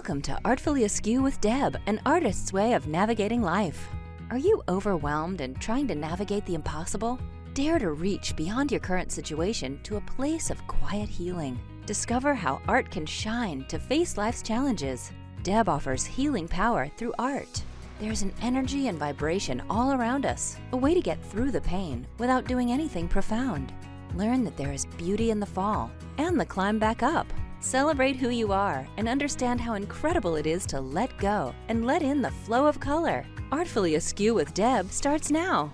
Welcome to Artfully Askew with Deb, an artist's way of navigating life. Are you overwhelmed and trying to navigate the impossible? Dare to reach beyond your current situation to a place of quiet healing. Discover how art can shine to face life's challenges. Deb offers healing power through art. There's an energy and vibration all around us, a way to get through the pain without doing anything profound. Learn that there is beauty in the fall and the climb back up. Celebrate who you are and understand how incredible it is to let go and let in the flow of color. Artfully Askew with Deb starts now.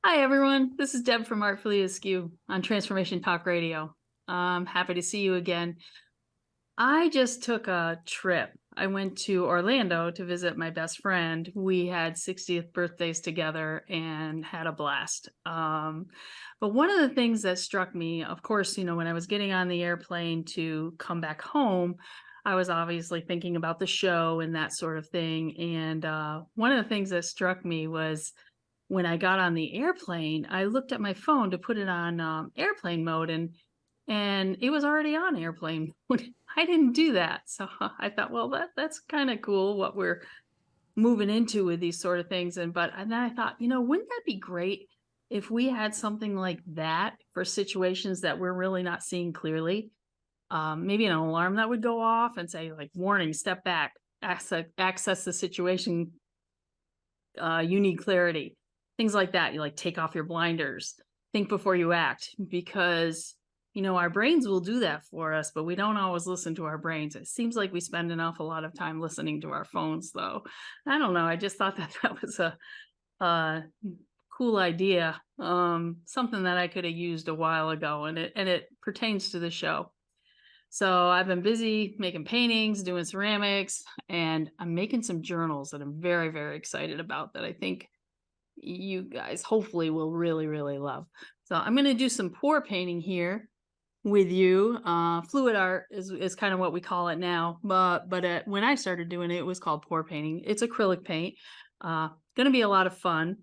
Hi, everyone. This is Deb from Artfully Askew on Transformation Talk Radio. I'm happy to see you again. I just took a trip. I went to Orlando to visit my best friend. We had 60th birthdays together and had a blast. But one of the things that struck me, of course, when I was getting on the airplane to come back home, I was obviously thinking about the show and that sort of thing. And one of the things that struck me was when I got on the airplane, I looked at my phone to put it on airplane mode, and it was already on airplane mode. I didn't do that. So I thought, well, that's kind of cool what we're moving into with these sort of things. And then I thought, wouldn't that be great if we had something like that for situations that we're really not seeing clearly? Maybe an alarm that would go off and say, like, warning, step back, access the situation, you need clarity. Things like that. You take off your blinders, think before you act, because our brains will do that for us, but we don't always listen to our brains. It seems like we spend an awful lot of time listening to our phones, though. I don't know. I just thought that was a cool idea, something that I could have used a while ago, and it pertains to the show. So I've been busy making paintings, doing ceramics, and I'm making some journals that I'm very, very excited about that I think you guys hopefully will really, really love. So I'm going to do some pour painting here with you. Fluid art is kind of what we call it now, but when I started doing it, it was called pour painting. It's acrylic paint. Going to be a lot of fun.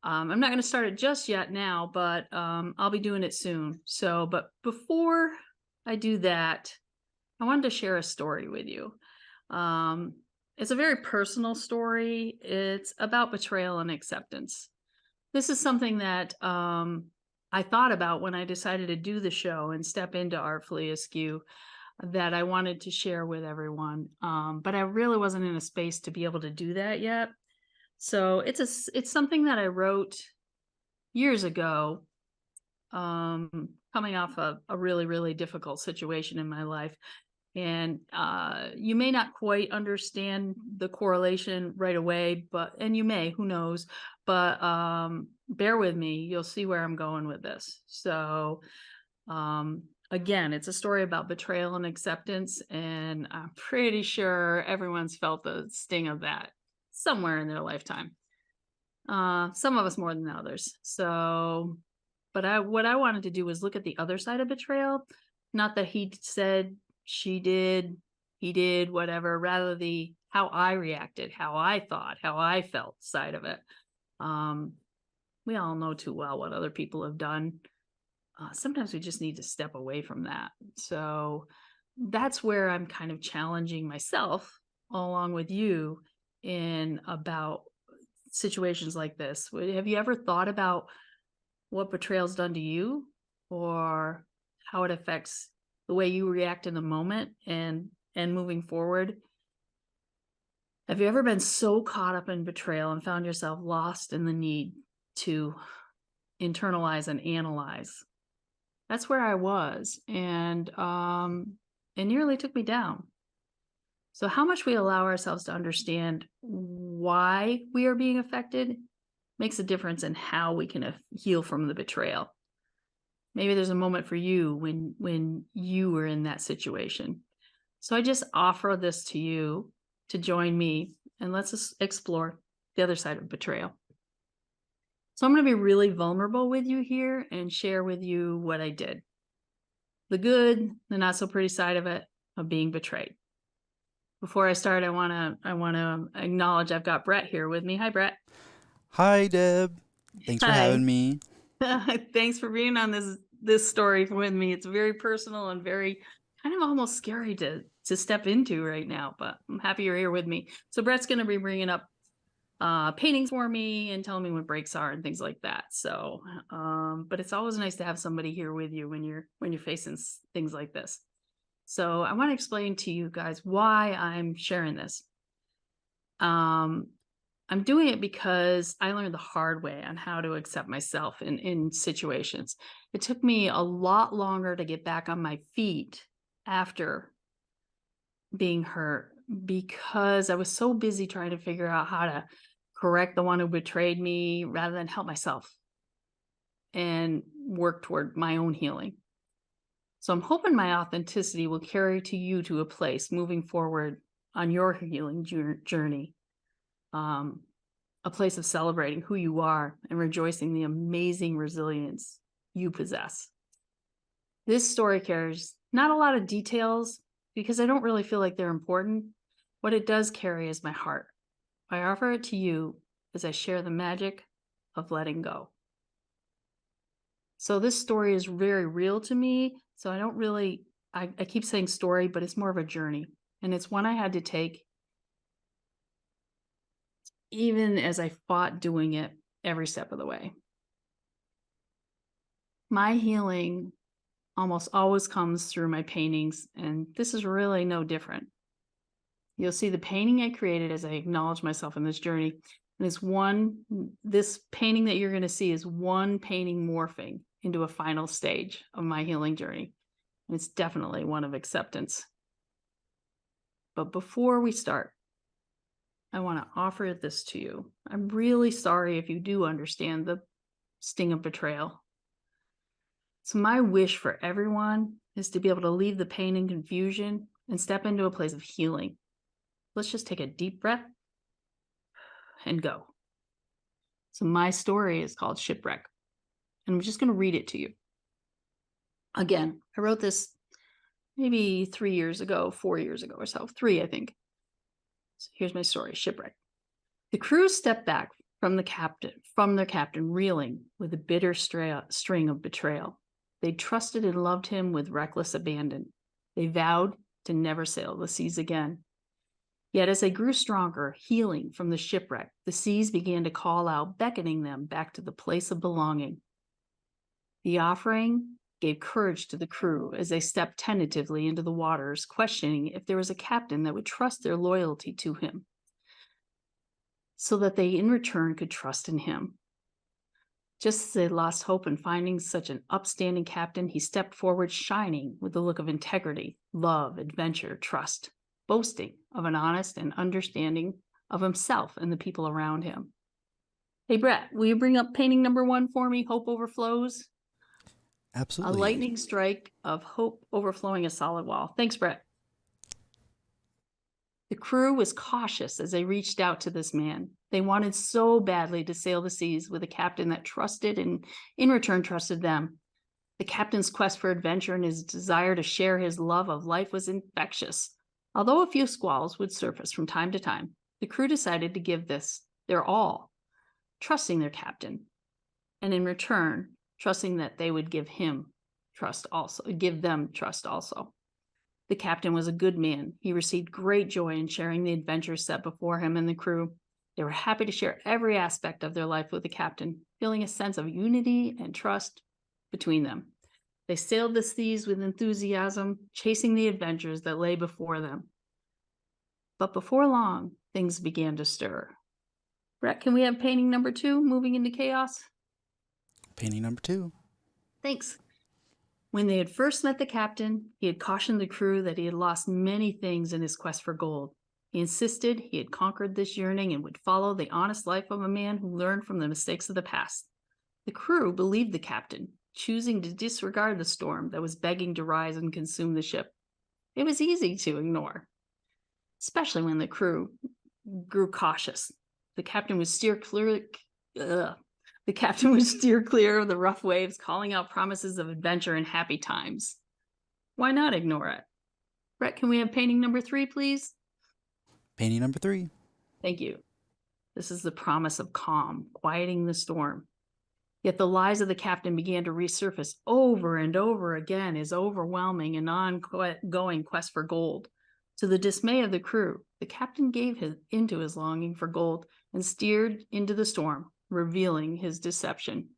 I'm not going to start it just yet now, but I'll be doing it soon. So, but before I do that, I wanted to share a story with you. It's a very personal story. It's about betrayal and acceptance. This is something that I thought about when I decided to do the show and step into Artfully Askew, that I wanted to share with everyone. But I really wasn't in a space to be able to do that yet. So it's something that I wrote years ago, coming off a really, really difficult situation in my life. And you may not quite understand the correlation right away, and you may, who knows, but bear with me, you'll see where I'm going with this. So again, it's a story about betrayal and acceptance, and I'm pretty sure everyone's felt the sting of that somewhere in their lifetime. Some of us more than others. So, but what I wanted to do was look at the other side of betrayal, not that he said, she did, he did, whatever, rather the how I reacted, how I thought, how I felt side of it. We all know too well what other people have done. Sometimes we just need to step away from that. So that's where I'm kind of challenging myself along with you in about situations like this. Have you ever thought about what betrayal's done to you, or how it affects the way you react in the moment and moving forward? Have you ever been so caught up in betrayal and found yourself lost in the need to internalize and analyze? That's where I was, and it nearly took me down. So how much we allow ourselves to understand why we are being affected makes a difference in how we can heal from the betrayal. Maybe there's a moment for you when you were in that situation. So I just offer this to you to join me, and let's explore the other side of betrayal. So I'm going to be really vulnerable with you here and share with you what I did. The good, the not so pretty side of it, of being betrayed. Before I start, I want to acknowledge I've got Brett here with me. Hi, Brett. Hi, Deb. Thanks for having me. Thanks for being on this story with me. It's very personal and very kind of almost scary to step into right now, but I'm happy you're here with me. So Brett's going to be bringing up paintings for me and telling me what breaks are and things like that. So, but it's always nice to have somebody here with you when you're facing things like this. So I want to explain to you guys why I'm sharing this. I'm doing it because I learned the hard way on how to accept myself in situations. It took me a lot longer to get back on my feet after being hurt because I was so busy trying to figure out how to correct the one who betrayed me rather than help myself and work toward my own healing. So I'm hoping my authenticity will carry to you to a place moving forward on your healing journey. A place of celebrating who you are and rejoicing the amazing resilience you possess. This story carries not a lot of details because I don't really feel like they're important. What it does carry is my heart. I offer it to you as I share the magic of letting go. So this story is very real to me. So I don't really, I keep saying story, but it's more of a journey. And it's one I had to take even as I fought doing it every step of the way. My healing almost always comes through my paintings, and this is really no different. You'll see the painting I created as I acknowledge myself in this journey. And this painting that you're going to see is one painting morphing into a final stage of my healing journey. And it's definitely one of acceptance. But before we start, I want to offer this to you. I'm really sorry if you do understand the sting of betrayal. So my wish for everyone is to be able to leave the pain and confusion and step into a place of healing. Let's just take a deep breath and go. So my story is called Shipwreck, and I'm just going to read it to you. Again, I wrote this maybe 3 years ago, 4 years ago or so, 3, I think. So here's my story, Shipwreck. The crew stepped back from their captain, reeling with a bitter string of betrayal. They trusted and loved him with reckless abandon. They vowed to never sail the seas again. Yet as they grew stronger, healing from the shipwreck, the seas began to call out, beckoning them back to the place of belonging. The offering gave courage to the crew as they stepped tentatively into the waters, questioning if there was a captain that would trust their loyalty to him, so that they in return could trust in him. Just as they lost hope in finding such an upstanding captain, he stepped forward, shining with a look of integrity, love, adventure, trust, boasting of an honest and understanding of himself and the people around him. Hey, Brett, will you bring up painting number 1 for me? Hope Overflows. Absolutely. A lightning strike of hope overflowing a solid wall. Thanks, Brett. The crew was cautious as they reached out to this man. They wanted so badly to sail the seas with a captain that trusted and in return trusted them. The captain's quest for adventure and his desire to share his love of life was infectious. Although a few squalls would surface from time to time, the crew decided to give this their all, trusting their captain, and in return, trusting that they would give them trust also. The captain was a good man. He received great joy in sharing the adventures set before him and the crew. They were happy to share every aspect of their life with the captain, feeling a sense of unity and trust between them. They sailed the seas with enthusiasm, chasing the adventures that lay before them. But before long, things began to stir. Brett, can we have painting number 2, moving into chaos? Painting number 2. Thanks. When they had first met the captain, he had cautioned the crew that he had lost many things in his quest for gold. He insisted he had conquered this yearning and would follow the honest life of a man who learned from the mistakes of the past. The crew believed the captain, choosing to disregard the storm that was begging to rise and consume the ship. It was easy to ignore, especially when the crew grew cautious. The captain would steer clear of the rough waves, calling out promises of adventure and happy times. Why not ignore it? Brett, can we have painting number 3, please? Painting number 3. Thank you. This is the promise of calm, quieting the storm. Yet the lies of the captain began to resurface over and over again, his overwhelming and ongoing quest for gold. To the dismay of the crew, the captain gave into his longing for gold and steered into the storm, revealing his deception.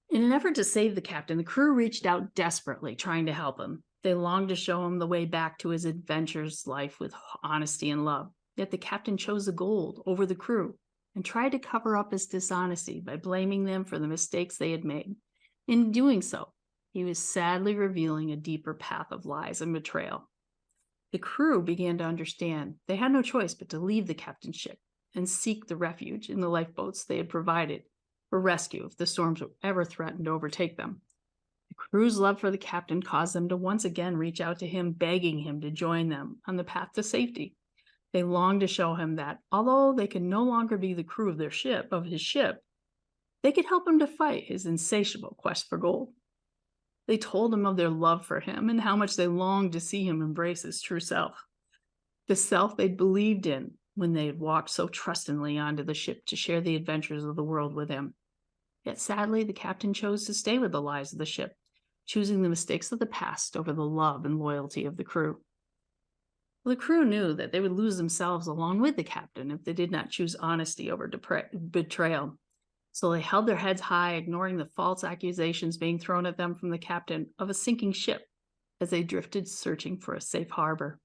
In an effort to save the captain, the crew reached out desperately, trying to help him. They longed to show him the way back to his adventurous life with honesty and love. Yet the captain chose the gold over the crew and tried to cover up his dishonesty by blaming them for the mistakes they had made. In doing so, he was sadly revealing a deeper path of lies and betrayal. The crew began to understand they had no choice but to leave the captain's ship and seek the refuge in the lifeboats they had provided for rescue if the storms ever threatened to overtake them. The crew's love for the captain caused them to once again reach out to him, begging him to join them on the path to safety. They longed to show him that, although they could no longer be the crew of his ship, they could help him to fight his insatiable quest for gold. They told him of their love for him and how much they longed to see him embrace his true self, the self they'd believed in when they had walked so trustingly onto the ship to share the adventures of the world with him. Yet sadly, the captain chose to stay with the lies of the ship, choosing the mistakes of the past over the love and loyalty of the crew. The crew knew that they would lose themselves along with the captain if they did not choose honesty over betrayal. So they held their heads high, ignoring the false accusations being thrown at them from the captain of a sinking ship as they drifted searching for a safe harbor.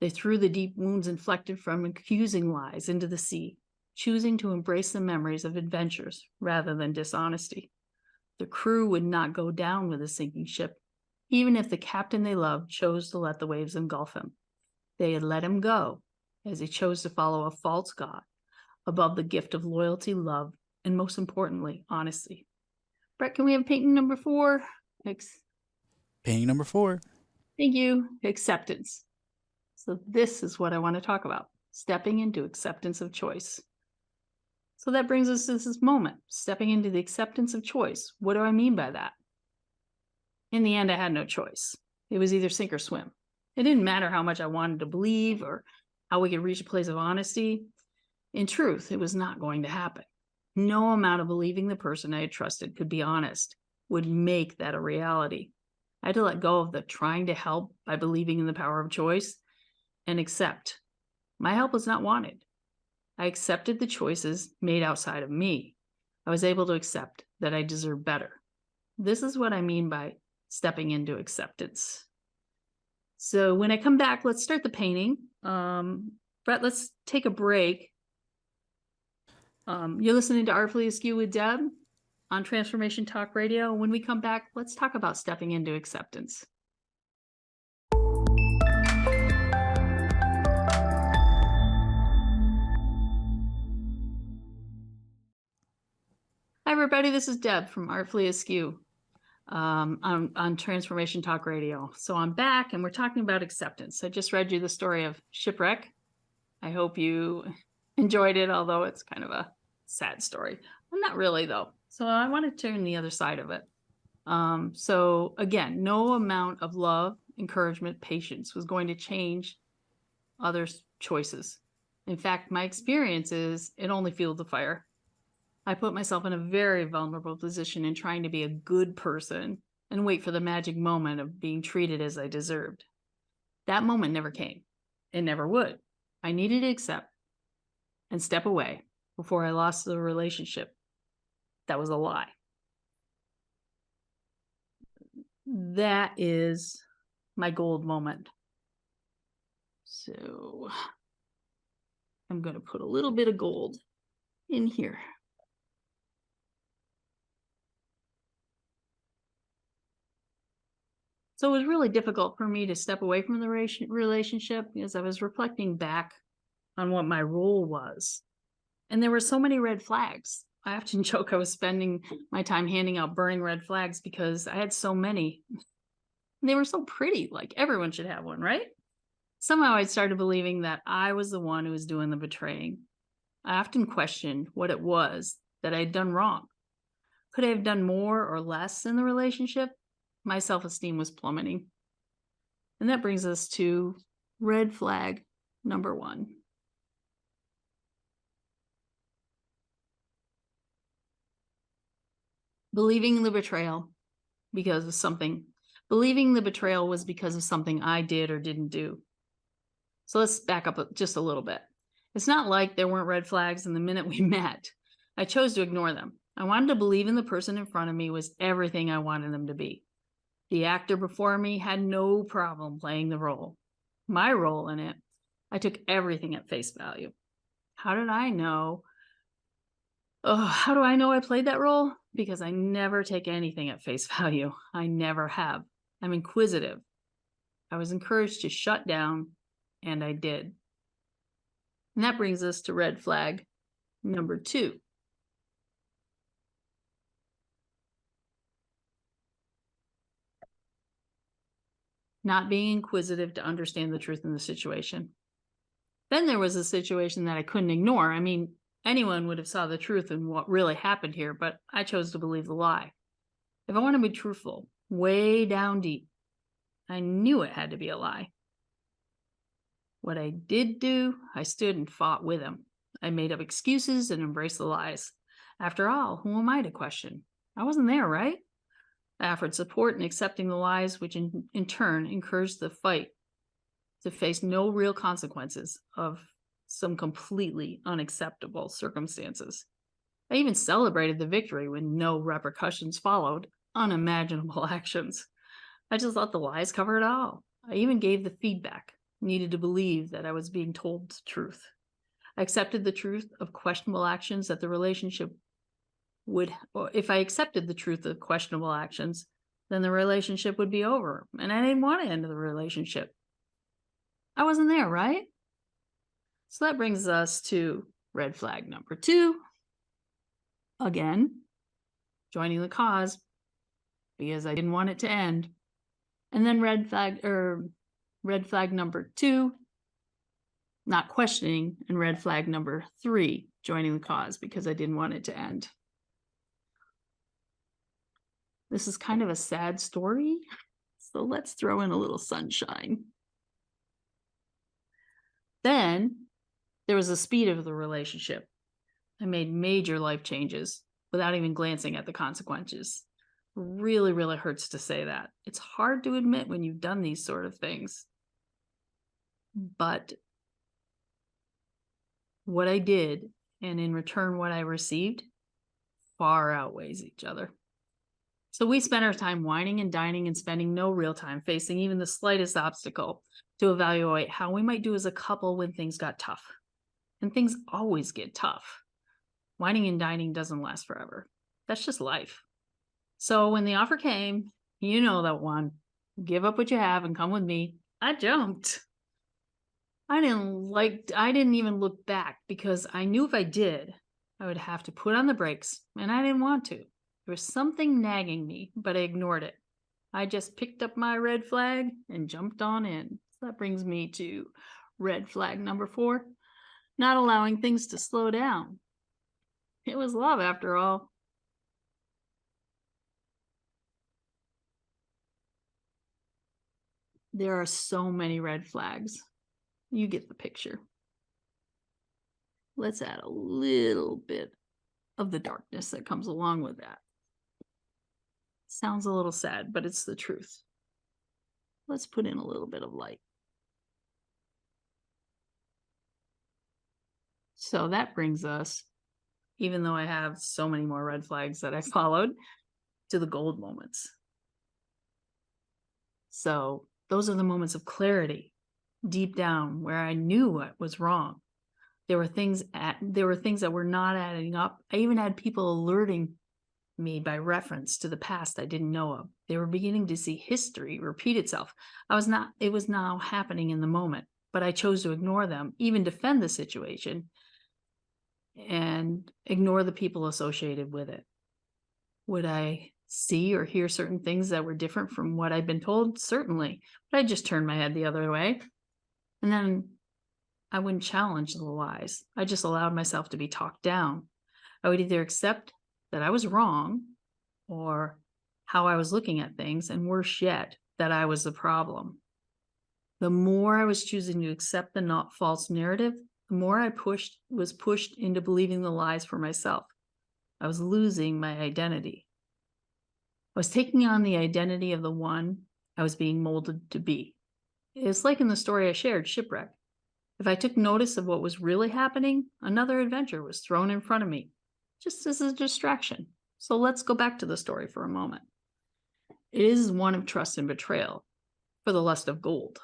They threw the deep wounds inflicted from accusing lies into the sea, choosing to embrace the memories of adventures rather than dishonesty. The crew would not go down with a sinking ship, even if the captain they loved chose to let the waves engulf him. They had let him go, as he chose to follow a false god above the gift of loyalty, love, and most importantly, honesty. Brett, can we have painting number 4? Painting number 4. Thank you. Acceptance. So this is what I want to talk about, stepping into acceptance of choice. So that brings us to this moment, stepping into the acceptance of choice. What do I mean by that? In the end, I had no choice. It was either sink or swim. It didn't matter how much I wanted to believe or how we could reach a place of honesty. In truth, it was not going to happen. No amount of believing the person I had trusted could be honest would make that a reality. I had to let go of the trying to help by believing in the power of choice and accept. My help was not wanted. I accepted the choices made outside of me. I was able to accept that I deserve better. This is what I mean by stepping into acceptance. So when I come back, let's start the painting. Brett, let's take a break. You're listening to Artfully Askew with Deb on Transformation Talk Radio. When we come back, let's talk about stepping into acceptance. Hi, everybody. This is Deb from Artfully Askew on Transformation Talk Radio. So I'm back, and we're talking about acceptance. I just read you the story of Shipwreck. I hope you enjoyed it, although it's kind of a sad story. Well, not really, though. So I want to turn the other side of it. So again, no amount of love, encouragement, patience was going to change others' choices. In fact, my experience is it only fueled the fire. I put myself in a very vulnerable position in trying to be a good person and wait for the magic moment of being treated as I deserved. That moment never came. It never would. I needed to accept and step away before I lost the relationship. That was a lie. That is my gold moment. So I'm going to put a little bit of gold in here. So it was really difficult for me to step away from the relationship because I was reflecting back on what my role was. And there were so many red flags. I often joke I was spending my time handing out burning red flags because I had so many. And they were so pretty, like everyone should have one, right? Somehow I started believing that I was the one who was doing the betraying. I often questioned what it was that I had done wrong. Could I have done more or less in the relationship? My self-esteem was plummeting. And that brings us to red flag number 1. Believing the betrayal because of something. Believing the betrayal was because of something I did or didn't do. So let's back up just a little bit. It's not like there weren't red flags in the minute we met. I chose to ignore them. I wanted to believe in the person in front of me was everything I wanted them to be. The actor before me had no problem playing the role. My role in it, I took everything at face value. How did I know? Oh, how do I know I played that role? Because I never take anything at face value. I never have. I'm inquisitive. I was encouraged to shut down, and I did. And that brings us to red flag number 2. Not being inquisitive to understand the truth in the situation. Then there was a situation that I couldn't ignore. I mean, anyone would have saw the truth in what really happened here, but I chose to believe the lie. If I want to be truthful, way down deep, I knew it had to be a lie. What I did do, I stood and fought with him. I made up excuses and embraced the lies. After all, who am I to question? I wasn't there, right? I offered support in accepting the lies, which in turn encouraged the fight to face no real consequences of some completely unacceptable circumstances. I even celebrated the victory when no repercussions followed unimaginable actions. I just let the lies cover it all. I even gave the feedback needed to believe that I was being told the truth. I accepted the truth of questionable actions that the relationship would, or if I accepted the truth of questionable actions, then the relationship would be over. And I didn't want to end the relationship. I wasn't there, right? So that brings us to red flag number 2. Again, joining the cause because I didn't want it to end. And then red flag number 2, not questioning, and red flag number 3, joining the cause because I didn't want it to end. This is kind of a sad story, so let's throw in a little sunshine. Then there was the speed of the relationship. I made major life changes without even glancing at the consequences. Really, really hurts to say that. It's hard to admit when you've done these sort of things. But what I did, and in return what I received, far outweighs each other. So we spent our time whining and dining and spending no real time facing even the slightest obstacle to evaluate how we might do as a couple when things got tough. And things always get tough. Whining and dining doesn't last forever. That's just life. So when the offer came, you know that one, give up what you have and come with me, I jumped. I didn't even look back because I knew if I did, I would have to put on the brakes, and I didn't want to. There was something nagging me, but I ignored it. I just picked up my red flag and jumped on in. So that brings me to red flag number 4, not allowing things to slow down. It was love after all. There are so many red flags. You get the picture. Let's add a little bit of the darkness that comes along with that. Sounds a little sad, but it's the truth. Let's put in a little bit of light. So that brings us, even though I have so many more red flags that I followed, to the gold moments. So those are the moments of clarity, deep down, where I knew what was wrong. There were things that were not adding up. I even had people alerting me by reference to the past I didn't know of. They were beginning to see history repeat itself. It was now happening in the moment, but I chose to ignore them, even defend the situation, and ignore the people associated with it. Would I see or hear certain things that were different from what I'd been told? Certainly, but I just turned my head the other way. And then I wouldn't challenge the lies. I just allowed myself to be talked down. I would either accept that I was wrong or how I was looking at things, and worse yet, that I was the problem. The more I was choosing to accept the not false narrative, the more I was pushed into believing the lies for myself. I was losing my identity. I was taking on the identity of the one I was being molded to be. It's like in the story I shared, Shipwreck. If I took notice of what was really happening, another adventure was thrown in front of me, just as a distraction. So let's go back to the story for a moment. It is one of trust and betrayal for the lust of gold.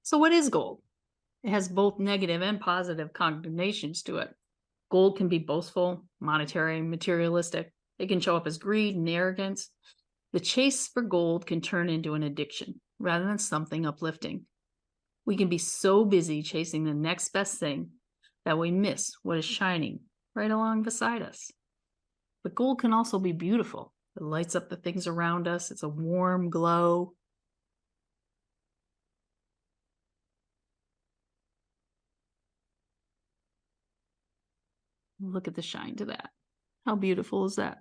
So what is gold? It has both negative and positive connotations to it. Gold can be boastful, monetary, materialistic. It can show up as greed and arrogance. The chase for gold can turn into an addiction rather than something uplifting. We can be so busy chasing the next best thing that we miss what is shining right along beside us. But gold can also be beautiful. It lights up the things around us. It's a warm glow. Look at the shine to that. How beautiful is that?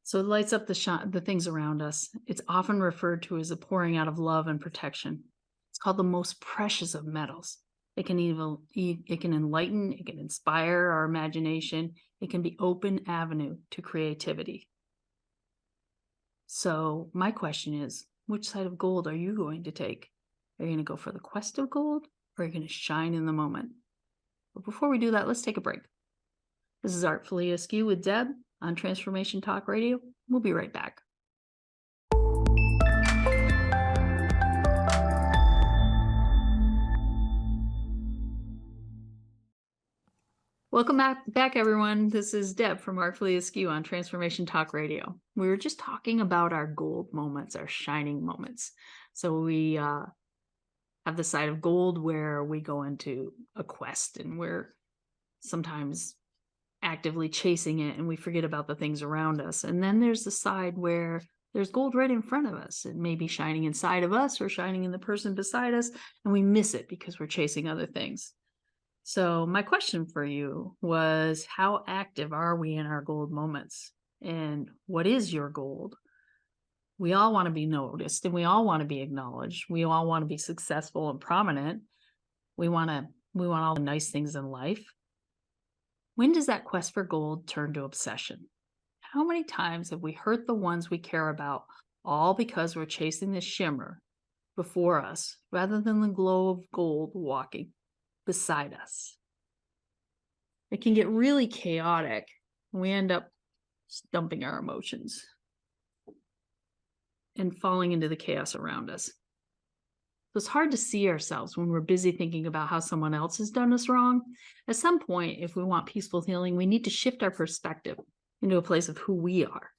So it lights up the things around us. It's often referred to as a pouring out of love and protection. It's called the most precious of metals. It can enlighten, it can inspire our imagination. It can be open avenue to creativity. So my question is, which side of gold are you going to take? Are you going to go for the quest of gold, or are you going to shine in the moment? But before we do that, let's take a break. This is Artfully Askew with Deb on Transformation Talk Radio. We'll be right back. Welcome back, everyone. This is Deb from Artfully Askew on Transformation Talk Radio. We were just talking about our gold moments, our shining moments. So we have the side of gold where we go into a quest and we're sometimes actively chasing it and we forget about the things around us. And then there's the side where there's gold right in front of us. It may be shining inside of us or shining in the person beside us, and we miss it because we're chasing other things. So my question for you was, how active are we in our gold moments? And what is your gold? We all want to be noticed and we all want to be acknowledged. We all want to be successful and prominent. We want all the nice things in life. When does that quest for gold turn to obsession? How many times have we hurt the ones we care about, all because we're chasing the shimmer before us rather than the glow of gold walking beside us? It can get really chaotic. We end up dumping our emotions and falling into the chaos around us. So it's hard to see ourselves when we're busy thinking about how someone else has done us wrong. At some point, if we want peaceful healing, we need to shift our perspective into a place of who we are.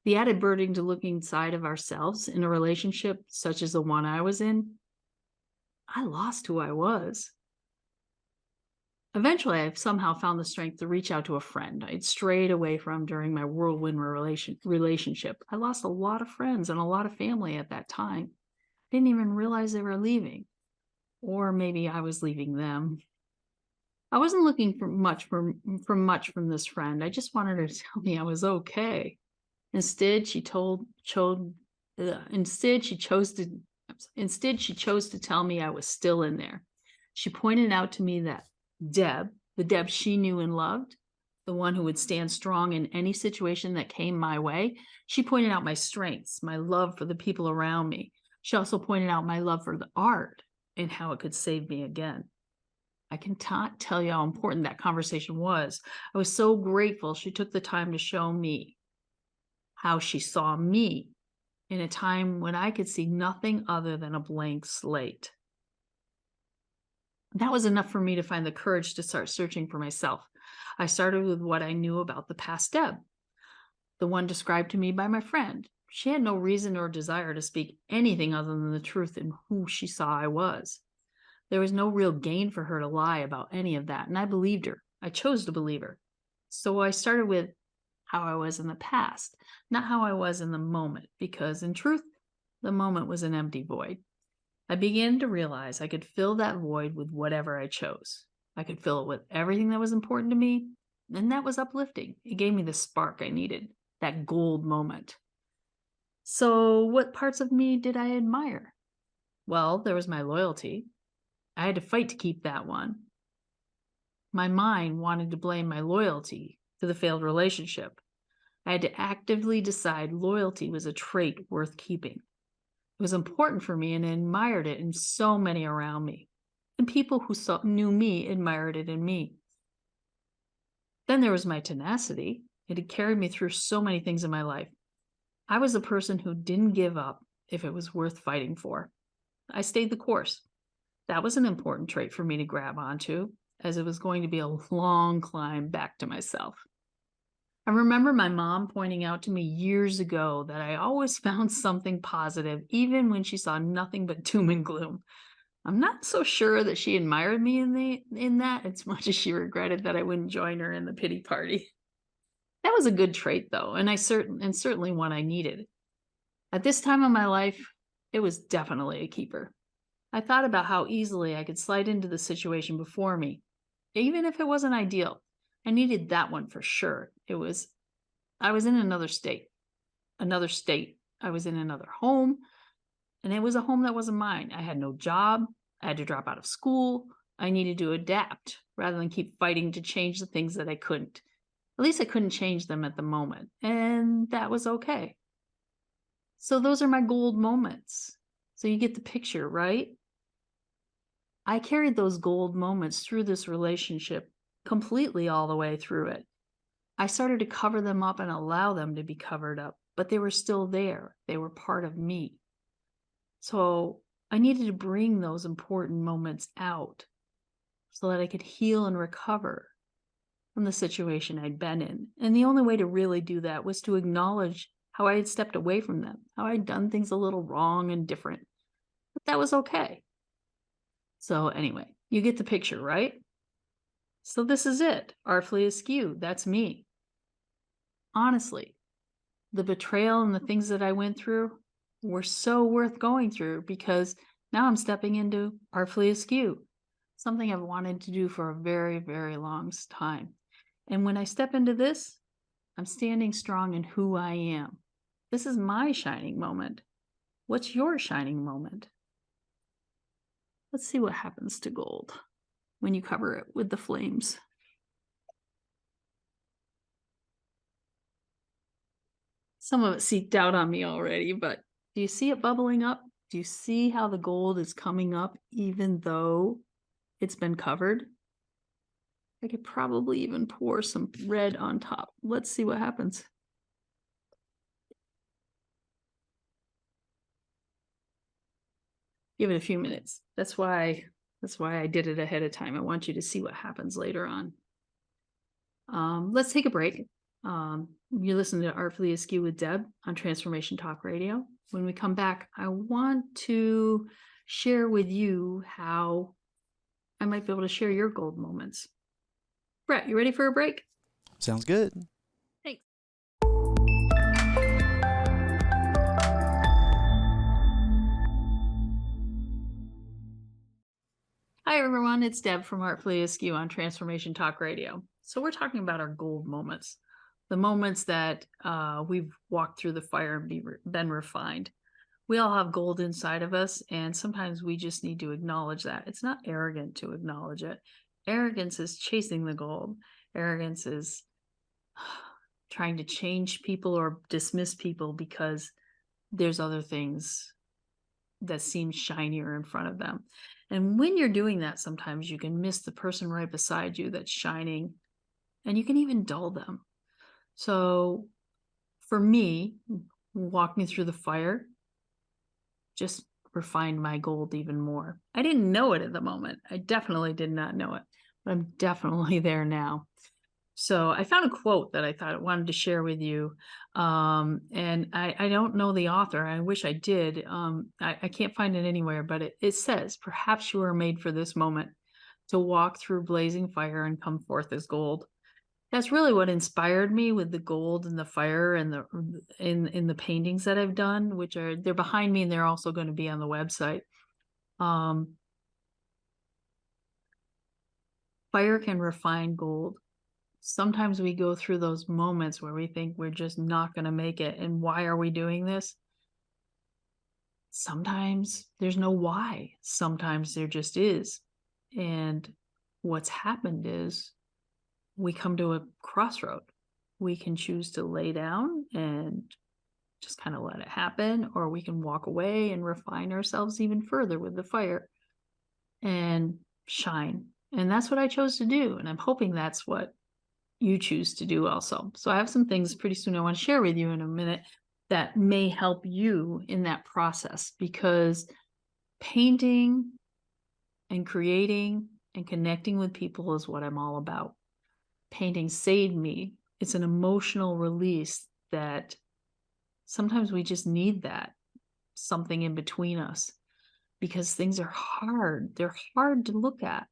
The added burden to looking inside of ourselves in a relationship such as the one I was in, I lost who I was. Eventually, I've somehow found the strength to reach out to a friend I'd strayed away from during my whirlwind relationship. I lost a lot of friends and a lot of family at that time. I didn't even realize they were leaving. Or maybe I was leaving them. I wasn't looking for much from this friend. I just wanted her to tell me I was okay. Instead, she chose to tell me I was still in there. She pointed out to me that Deb, the Deb she knew and loved, the one who would stand strong in any situation that came my way, she pointed out my strengths, my love for the people around me. She also pointed out my love for the art and how it could save me again. I cannot tell you how important that conversation was. I was so grateful she took the time to show me how she saw me in a time when I could see nothing other than a blank slate. That was enough for me to find the courage to start searching for myself. I started with what I knew about the past Deb, the one described to me by my friend. She had no reason or desire to speak anything other than the truth in who she saw I was. There was no real gain for her to lie about any of that, and I believed her. I chose to believe her. So I started with how I was in the past, not how I was in the moment, because in truth, the moment was an empty void. I began to realize I could fill that void with whatever I chose. I could fill it with everything that was important to me, And that was uplifting. It gave me the spark I needed, that gold moment. So, what parts of me did I admire? Well, there was my loyalty. I had to fight to keep that one. My mind wanted to blame my loyalty to the failed relationship. I had to actively decide loyalty was a trait worth keeping. It was important for me and I admired it in so many around me. And people who knew me admired it in me. Then there was my tenacity. It had carried me through so many things in my life. I was a person who didn't give up if it was worth fighting for. I stayed the course. That was an important trait for me to grab onto, as it was going to be a long climb back to myself. I remember my mom pointing out to me years ago that I always found something positive, even when she saw nothing but doom and gloom. I'm not so sure that she admired me in that as much as she regretted that I wouldn't join her in the pity party. That was a good trait, though, and certainly one I needed. At this time of my life, it was definitely a keeper. I thought about how easily I could slide into the situation before me, even if it wasn't ideal. I needed that one for sure. I was in another state. I was in another home, and it was a home that wasn't mine. I had no job. I had to drop out of school. I needed to adapt rather than keep fighting to change the things that I couldn't. At least I couldn't change them at the moment, and that was okay. So those are my gold moments. So you get the picture, right? I carried those gold moments through this relationship completely all the way through it. I started to cover them up and allow them to be covered up, but they were still there. They were part of me. So I needed to bring those important moments out so that I could heal and recover from the situation I'd been in. And the only way to really do that was to acknowledge how I had stepped away from them, how I'd done things a little wrong and different. But that was okay. So anyway, you get the picture, right? So this is it. Artfully Askew. That's me. Honestly, the betrayal and the things that I went through were so worth going through because now I'm stepping into Artfully Askew, something I've wanted to do for a very, very long time. And when I step into this, I'm standing strong in who I am. This is my shining moment. What's your shining moment? Let's see what happens to gold when you cover it with the flames. Some of it seeped out on me already, but do you see it bubbling up? Do you see how the gold is coming up even though it's been covered? I could probably even pour some red on top. Let's see what happens. Give it a few minutes. That's why I did it ahead of time. I want you to see what happens later on. Let's take a break. You're listening to Artfully Askew with Deb on Transformation Talk Radio. When we come back, I want to share with you how I might be able to share your gold moments. Brett, you ready for a break? Sounds good. Thanks. Hi, everyone. It's Deb from Artfully Askew on Transformation Talk Radio. So we're talking about our gold moments, the moments that we've walked through the fire and been refined. We all have gold inside of us, and sometimes we just need to acknowledge that. It's not arrogant to acknowledge it. Arrogance is chasing the gold. Arrogance is trying to change people or dismiss people because there's other things that seem shinier in front of them. And when you're doing that, sometimes you can miss the person right beside you that's shining, and you can even dull them. So for me, walking through the fire just refined my gold even more. I didn't know it at the moment. I definitely did not know it, but I'm definitely there now. So I found a quote that I thought I wanted to share with you. And I don't know the author. I wish I did. I can't find it anywhere, but it says, "Perhaps you are made for this moment, to walk through blazing fire and come forth as gold." That's really what inspired me with the gold and the fire and in the paintings that I've done, which they're behind me and they're also going to be on the website. Fire can refine gold. sometimes we go through those moments where we think we're just not going to make it. And why are we doing this? Sometimes there's no why. Sometimes there just is. And what's happened is we come to a crossroad. We can choose to lay down and just kind of let it happen, or we can walk away and refine ourselves even further with the fire and shine. And that's what I chose to do. And I'm hoping that's what you choose to do also. So I have some things pretty soon I want to share with you in a minute that may help you in that process, because painting and creating and connecting with people is what I'm all about. Painting saved me. It's an emotional release that sometimes we just need, that something in between us, because things are hard. They're hard to look at.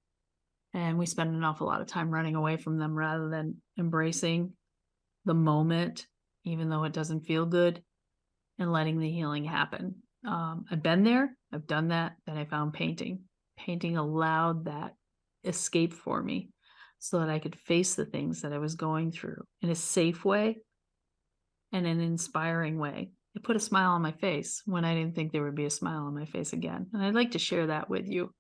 And we spend an awful lot of time running away from them rather than embracing the moment, even though it doesn't feel good, and letting the healing happen. I've been there. I've done that. Then I found painting. Painting allowed that escape for me so that I could face the things that I was going through in a safe way and an inspiring way. It put a smile on my face when I didn't think there would be a smile on my face again. And I'd like to share that with you.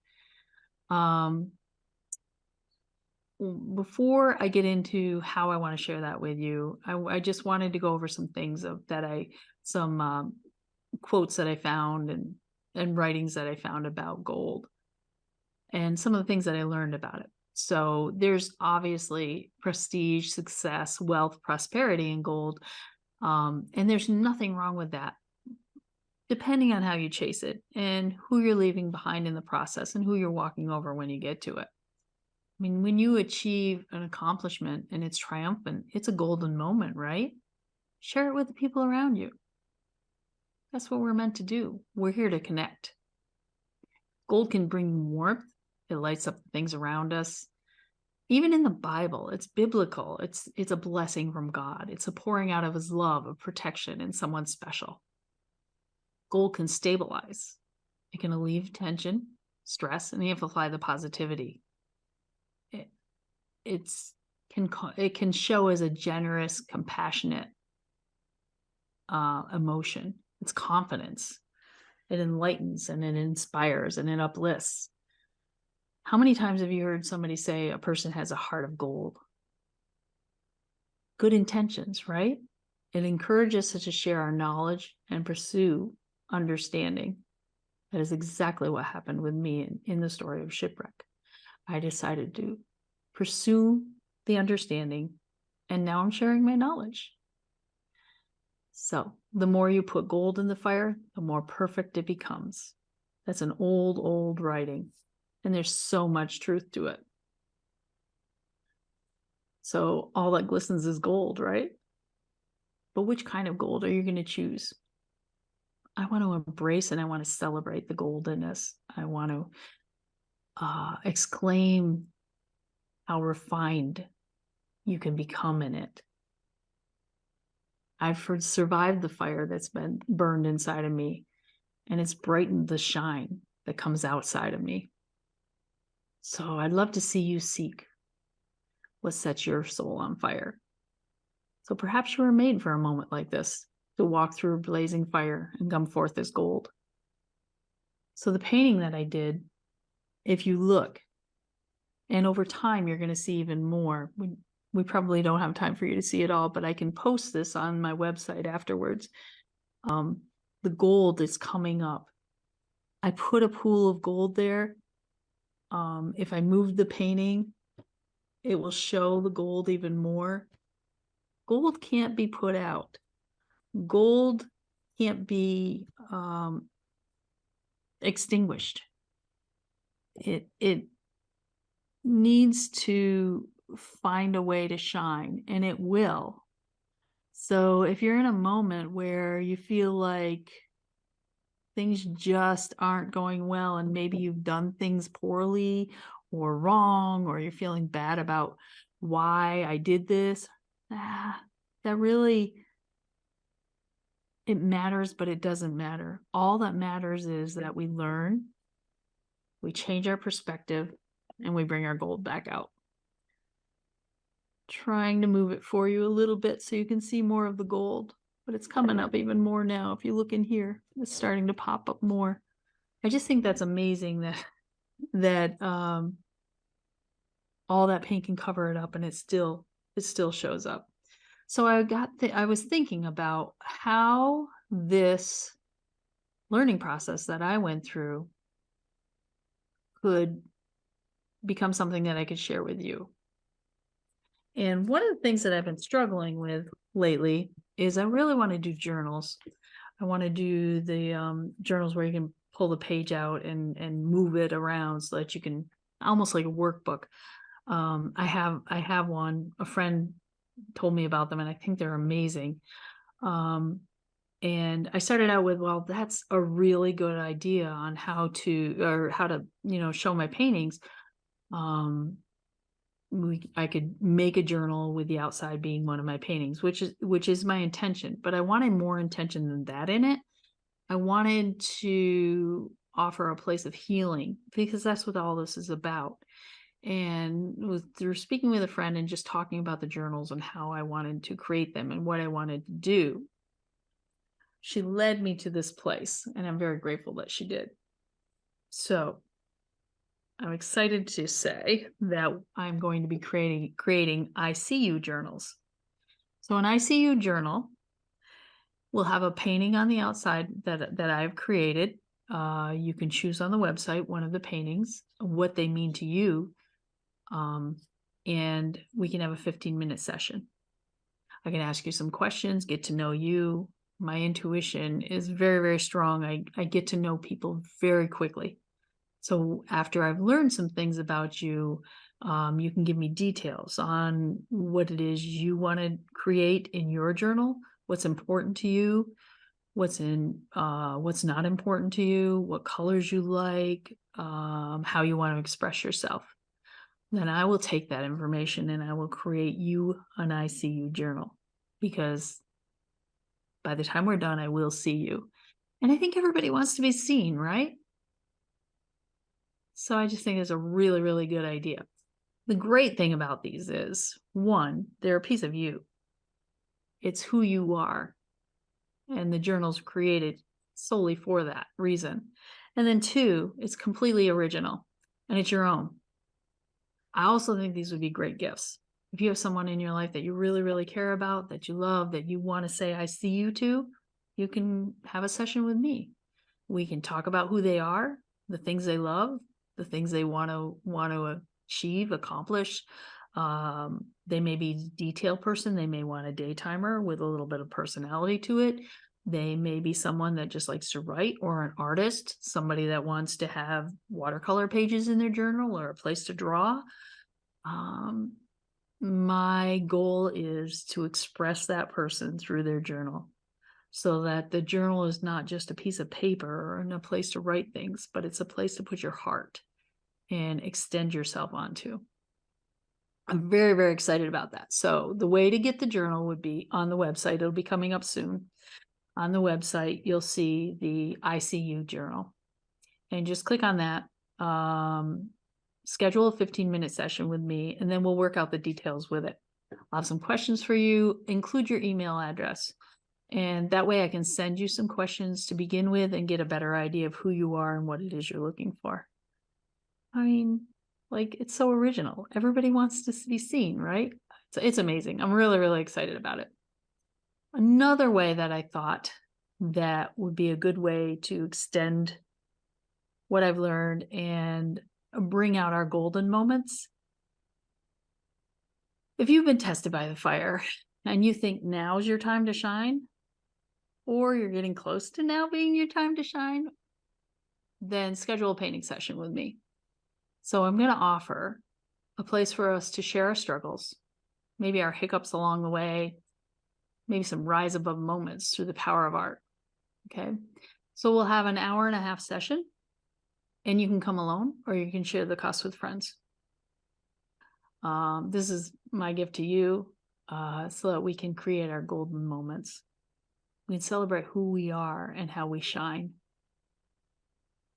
Before I get into how I want to share that with you, I just wanted to go over some things some quotes that I found and writings that I found about gold, and some of the things that I learned about it. So there's obviously prestige, success, wealth, prosperity in gold. And there's nothing wrong with that, depending on how you chase it and who you're leaving behind in the process and who you're walking over when you get to it. I mean, when you achieve an accomplishment and it's triumphant, it's a golden moment, right? Share it with the people around you. That's what we're meant to do. We're here to connect. Gold can bring warmth. It lights up things around us. Even in the Bible, it's biblical. It's a blessing from God. It's a pouring out of his love, of protection in someone special. Gold can stabilize. It can alleviate tension, stress, and amplify the positivity. It can show as a generous, compassionate emotion. It's confidence. It enlightens and it inspires and it uplifts. How many times have you heard somebody say a person has a heart of gold? Good intentions, right? It encourages us to share our knowledge and pursue understanding. That is exactly what happened with me in the story of Shipwreck. I decided to pursue the understanding, and now I'm sharing my knowledge. So the more you put gold in the fire, the more perfect it becomes. That's an old writing, and there's so much truth to it. So all that glistens is gold, right? But which kind of gold are you going to choose? I want to embrace and I want to celebrate the goldenness. I want to exclaim how refined you can become in it. I've survived the fire that's been burned inside of me, and it's brightened the shine that comes outside of me. So I'd love to see you seek what sets your soul on fire. So perhaps you were made for a moment like this, to walk through a blazing fire and come forth as gold. So the painting that I did, if you look, and over time you're going to see even more. We probably don't have time for you to see it all, but I can post this on my website afterwards. The gold is coming up. I put a pool of gold there. If I move the painting, it will show the gold even more. Gold can't be put out. Gold can't be extinguished. It needs to find a way to shine, and it will. So if you're in a moment where you feel like things just aren't going well, and maybe you've done things poorly or wrong, or you're feeling bad about why I did this, that really, it matters, but it doesn't matter. All that matters is that we learn, we change our perspective, and we bring our gold back out. Trying to move it for you a little bit so you can see more of the gold. But it's coming up even more now. If you look in here, it's starting to pop up more. I just think that's amazing that all that paint can cover it up and it still shows up. So I was thinking about how this learning process that I went through could become something that I could share with you. And one of the things that I've been struggling with lately is I really want to do journals. I want to do the journals where you can pull the page out and move it around so that you can, almost like a workbook. I have one. A friend told me about them, and I think they're amazing. And I started out with, well, that's a really good idea on how to show my paintings. I could make a journal with the outside being one of my paintings, which is my intention, but I wanted more intention than that in it. I wanted to offer a place of healing because that's what all this is about. And through speaking with a friend and just talking about the journals and how I wanted to create them and what I wanted to do, she led me to this place, and I'm very grateful that she did. So I'm excited to say that I'm going to be creating I See You journals. So an I See You journal will have a painting on the outside that I've created. You can choose on the website one of the paintings, what they mean to you, and we can have a 15-minute session. I can ask you some questions, get to know you. My intuition is very, very strong. I get to know people very quickly. So after I've learned some things about you, you can give me details on what it is you want to create in your journal, what's important to you, what's not important to you, what colors you like, how you want to express yourself. Then I will take that information and I will create you an I See You journal, because by the time we're done, I will see you. And I think everybody wants to be seen, right? So I just think it's a really, really good idea. The great thing about these is, one, they're a piece of you. It's who you are. And the journal's created solely for that reason. And then two, it's completely original and it's your own. I also think these would be great gifts. If you have someone in your life that you really, really care about, that you love, that you want to say, I see you to, you can have a session with me. We can talk about who they are, the things they love, the things they want to achieve, accomplish. They may be a detail person. They may want a daytimer with a little bit of personality to it. They may be someone that just likes to write, or an artist, somebody that wants to have watercolor pages in their journal or a place to draw. My goal is to express that person through their journal, so that the journal is not just a piece of paper and a place to write things, but it's a place to put your heart and extend yourself onto. I'm very, very excited about that. So the way to get the journal would be on the website. It'll be coming up soon. On the website, you'll see the I See You journal. And just click on that. Schedule a 15-minute session with me, and then we'll work out the details with it. I'll have some questions for you. Include your email address. And that way I can send you some questions to begin with and get a better idea of who you are and what it is you're looking for. I mean, like, it's so original. Everybody wants to be seen, right? It's amazing. I'm really, really excited about it. Another way that I thought that would be a good way to extend what I've learned and bring out our golden moments. If you've been tested by the fire and you think now's your time to shine, or you're getting close to now being your time to shine, then schedule a painting session with me. So I'm going to offer a place for us to share our struggles, maybe our hiccups along the way, maybe some rise above moments through the power of art. Okay. So we'll have an 1.5-hour session, and you can come alone or you can share the cost with friends. This is my gift to you, so that we can create our golden moments. We can celebrate who we are and how we shine.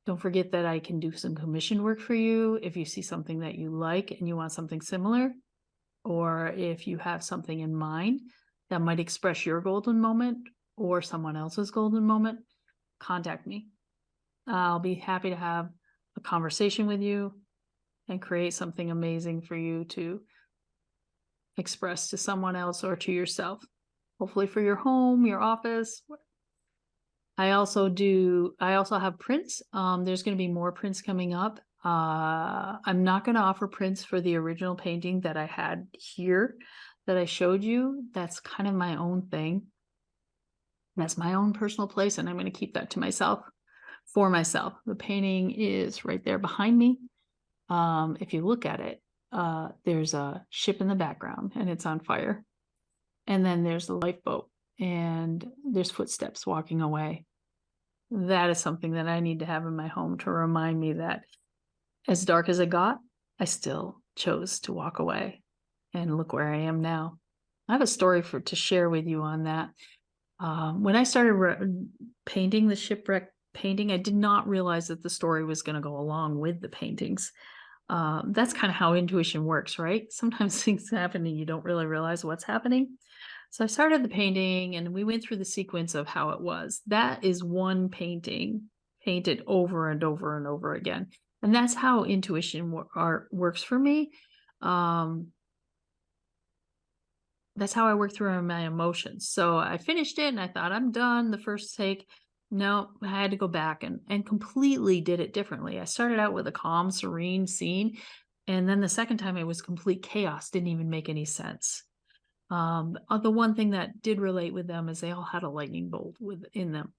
Don't forget that I can do some commission work for you. If you see something that you like and you want something similar, or if you have something in mind that might express your golden moment or someone else's golden moment, contact me. I'll be happy to have a conversation with you and create something amazing for you to express to someone else or to yourself. Hopefully for your home, your office. I also have prints. There's going to be more prints coming up. I'm not going to offer prints for the original painting that I had here that I showed you. That's kind of my own thing. That's my own personal place, and I'm going to keep that to myself, for myself. The painting is right there behind me. If you look at it, there's a ship in the background and it's on fire. And then there's the lifeboat and there's footsteps walking away. That is something that I need to have in my home to remind me that as dark as it got, I still chose to walk away, and look where I am now. I have a story to share with you on that. When I started painting the Shipwreck painting, I did not realize that the story was going to go along with the paintings. That's kind of how intuition works, right? Sometimes things happen and you don't really realize what's happening. So I started the painting and we went through the sequence of how it was. That is one painting painted over and over and over again. And that's how intuition art works for me. That's how I work through my emotions. So I finished it and I thought, I'm done the first take. No, I had to go back and completely did it differently. I started out with a calm, serene scene. And then the second time it was complete chaos. Didn't even make any sense. The one thing that did relate with them is they all had a lightning bolt within them.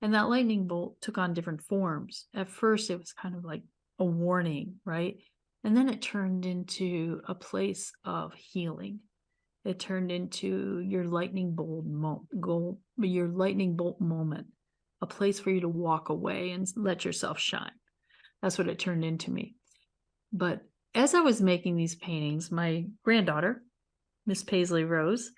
And that lightning bolt took on different forms. At first, it was kind of like a warning, right? And then it turned into a place of healing. It turned into your lightning bolt moment, a place for you to walk away and let yourself shine. That's what it turned into me. But as I was making these paintings, my granddaughter, Miss Paisley Rose,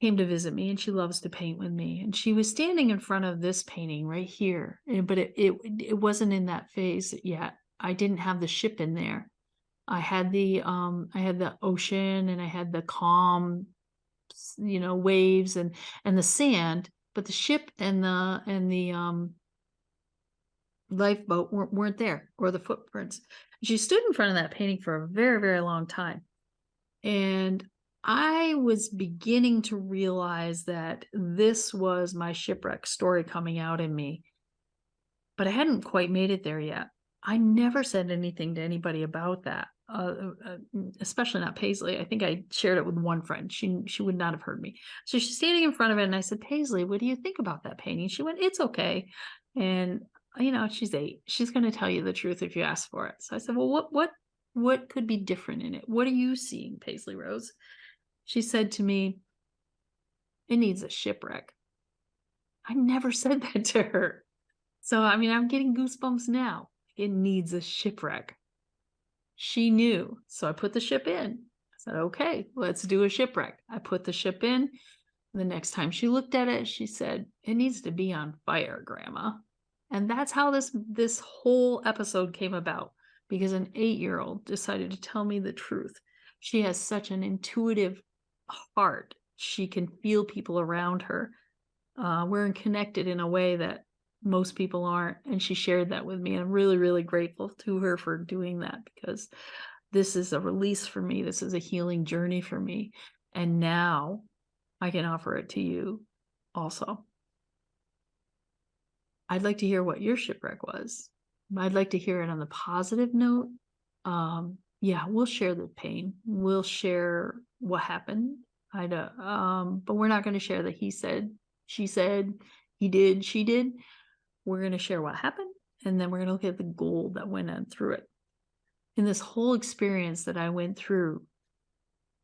came to visit me, and she loves to paint with me. And she was standing in front of this painting right here, but it wasn't in that phase yet. I didn't have the ship in there. I had the ocean and I had the calm, waves and the sand, but the ship and the lifeboat weren't there, or the footprints. She stood in front of that painting for a very, very long time. And I was beginning to realize that this was my shipwreck story coming out in me, but I hadn't quite made it there yet. I never said anything to anybody about that, especially not Paisley. I think I shared it with one friend. She would not have heard me. So she's standing in front of it, and I said, Paisley, what do you think about that painting? She went, it's okay. And, she's 8. She's going to tell you the truth if you ask for it. So I said, well, what could be different in it? What are you seeing, Paisley Rose? She said to me, it needs a shipwreck. I never said that to her. So, I'm getting goosebumps now. It needs a shipwreck. She knew. So I put the ship in. I said, okay, let's do a shipwreck. I put the ship in. The next time she looked at it, she said, it needs to be on fire, Grandma. And that's how this whole episode came about, because an 8-year-old decided to tell me the truth. She has such an intuitive heart. She can feel people around her. We're connected in a way that most people aren't. And she shared that with me. And I'm really, really grateful to her for doing that, because this is a release for me. This is a healing journey for me. And now I can offer it to you also. I'd like to hear what your shipwreck was. I'd like to hear it on the positive note. Yeah, we'll share the pain. We'll share what happened. But we're not going to share the he said, she said, he did, she did. We're going to share what happened, and then we're going to look at the gold that went on through it. In this whole experience that I went through,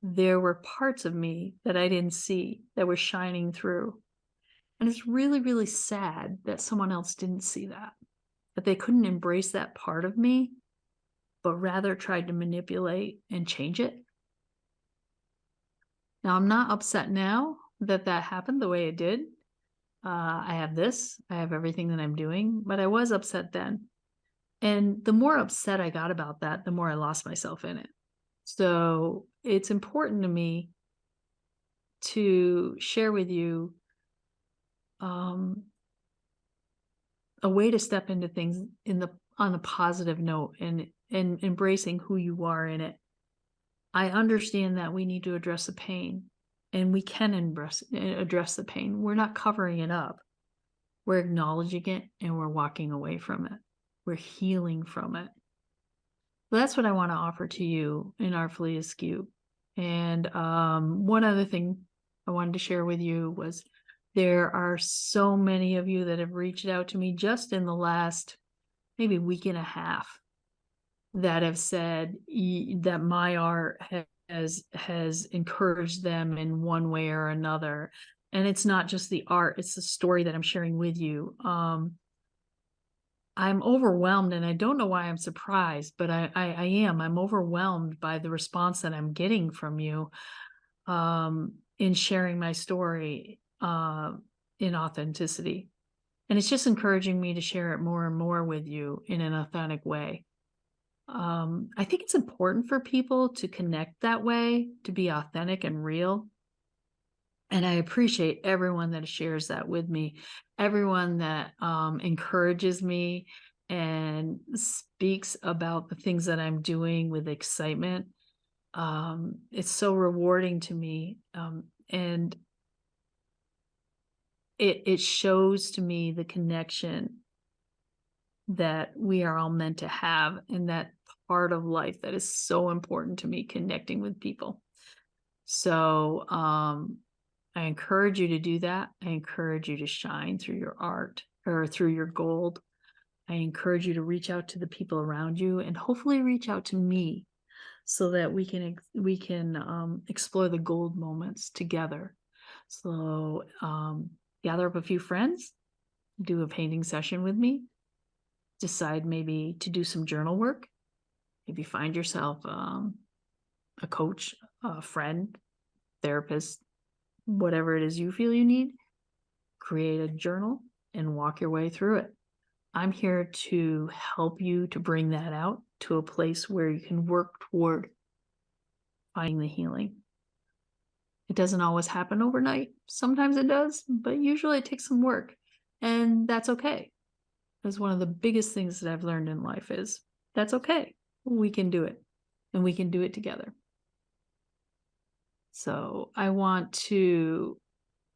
there were parts of me that I didn't see that were shining through. And it's really, really sad that someone else didn't see that they couldn't embrace that part of me, but rather tried to manipulate and change it. Now, I'm not upset now that happened the way it did. I have everything that I'm doing, but I was upset then. And the more upset I got about that, the more I lost myself in it. So it's important to me to share with you a way to step into things on a positive note and embracing who you are in it. I understand that we need to address the pain, and we can address the pain. We're not covering it up. We're acknowledging it and we're walking away from it. We're healing from it. So that's what I want to offer to you in Artfully Askew. And one other thing I wanted to share with you was there are so many of you that have reached out to me just in the last maybe week and a half that have said that my art has encouraged them in one way or another. And it's not just the art, it's the story that I'm sharing with you. I'm overwhelmed, and I don't know why I'm surprised, but I am. I'm overwhelmed by the response that I'm getting from you in sharing my story in authenticity. And it's just encouraging me to share it more and more with you in an authentic way. I think it's important for people to connect that way, to be authentic and real. And I appreciate everyone that shares that with me, everyone that encourages me and speaks about the things that I'm doing with excitement. It's so rewarding to me. And it shows to me the connection that we are all meant to have, and that part of life that is so important to me, connecting with people. So I encourage you to do that. I encourage you to shine through your art or through your gold. I encourage you to reach out to the people around you, and hopefully reach out to me so that we can explore the gold moments together. So gather up a few friends, do a painting session with me, decide maybe to do some journal work, maybe find yourself a coach, a friend, therapist, whatever it is you feel you need. Create a journal and walk your way through it. I'm here to help you to bring that out to a place where you can work toward finding the healing. It doesn't always happen overnight. Sometimes it does, but usually it takes some work, and that's okay. That's one of the biggest things that I've learned in life is that's okay. We can do it, and we can do it together. So I want to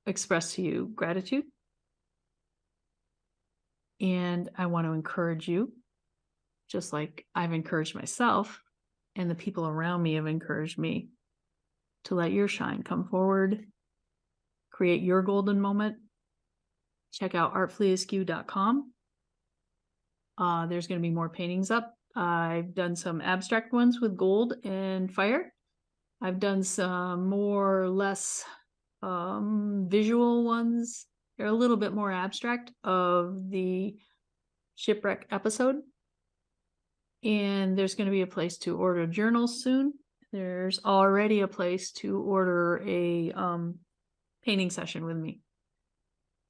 express to you gratitude, and I want to encourage you, just like I've encouraged myself, and the people around me have encouraged me, to let your shine come forward, create your golden moment. Check out artfullyaskew.com. There's going to be more paintings up. I've done some abstract ones with gold and fire. I've done some more or less visual ones. They're a little bit more abstract of the Shipwreck episode. And there's going to be a place to order journals soon. There's already a place to order a painting session with me.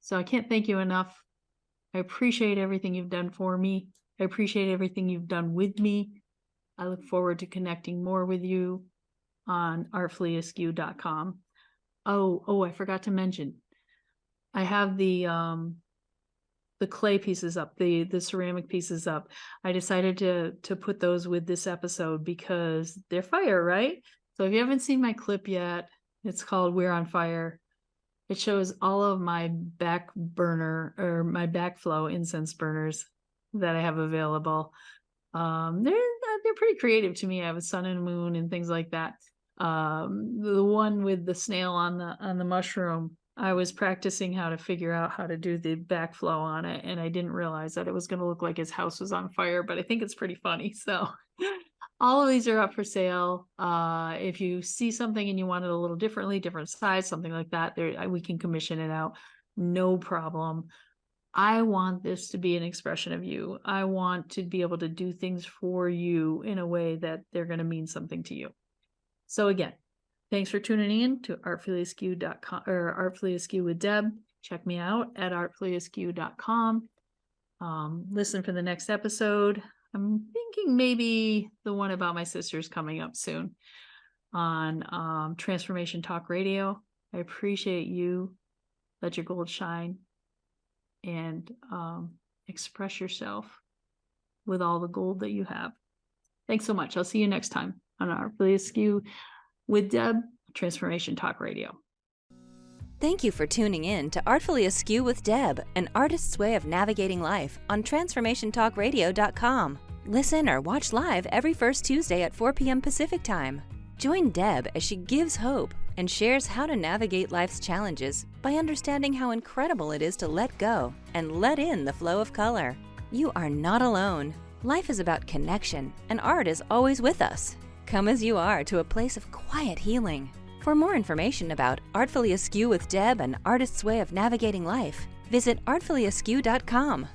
So I can't thank you enough. I appreciate everything you've done for me. I appreciate everything you've done with me. I look forward to connecting more with you on artfullyaskew.com. Oh, I forgot to mention, I have the clay pieces up, the ceramic pieces up. I decided to put those with this episode because they're fire, right? So if you haven't seen my clip yet, it's called We're on Fire. It shows all of my back burner or my backflow incense burners that I have available. They're pretty creative to me. I have a sun and moon and things like that. The one with the snail on the mushroom, I was practicing how to figure out how to do the backflow on it, and I didn't realize that it was going to look like his house was on fire, but I think it's pretty funny. So all of these are up for sale. If you see something and you want it a little differently, different size, something like that, we can commission it out. No problem. I want this to be an expression of you. I want to be able to do things for you in a way that they're going to mean something to you. So again, thanks for tuning in to artfullyaskew.com or Artfully Askew with Deb. Check me out at artfullyaskew.com. Listen for the next episode. I'm thinking maybe the one about my sister's coming up soon on Transformation Talk Radio. I appreciate you. Let your gold shine and express yourself with all the gold that you have. Thanks so much. I'll see you next time on Artfully Askew with Deb, Transformation Talk Radio. Thank you for tuning in to Artfully Askew with Deb, an artist's way of navigating life on TransformationTalkRadio.com. Listen or watch live every first Tuesday at 4 p.m. Pacific Time. Join Deb as she gives hope and shares how to navigate life's challenges by understanding how incredible it is to let go and let in the flow of color. You are not alone. Life is about connection, and art is always with us. Come as you are to a place of quiet healing. For more information about Artfully Askew with Deb, an artist's way of navigating life, visit artfullyaskew.com.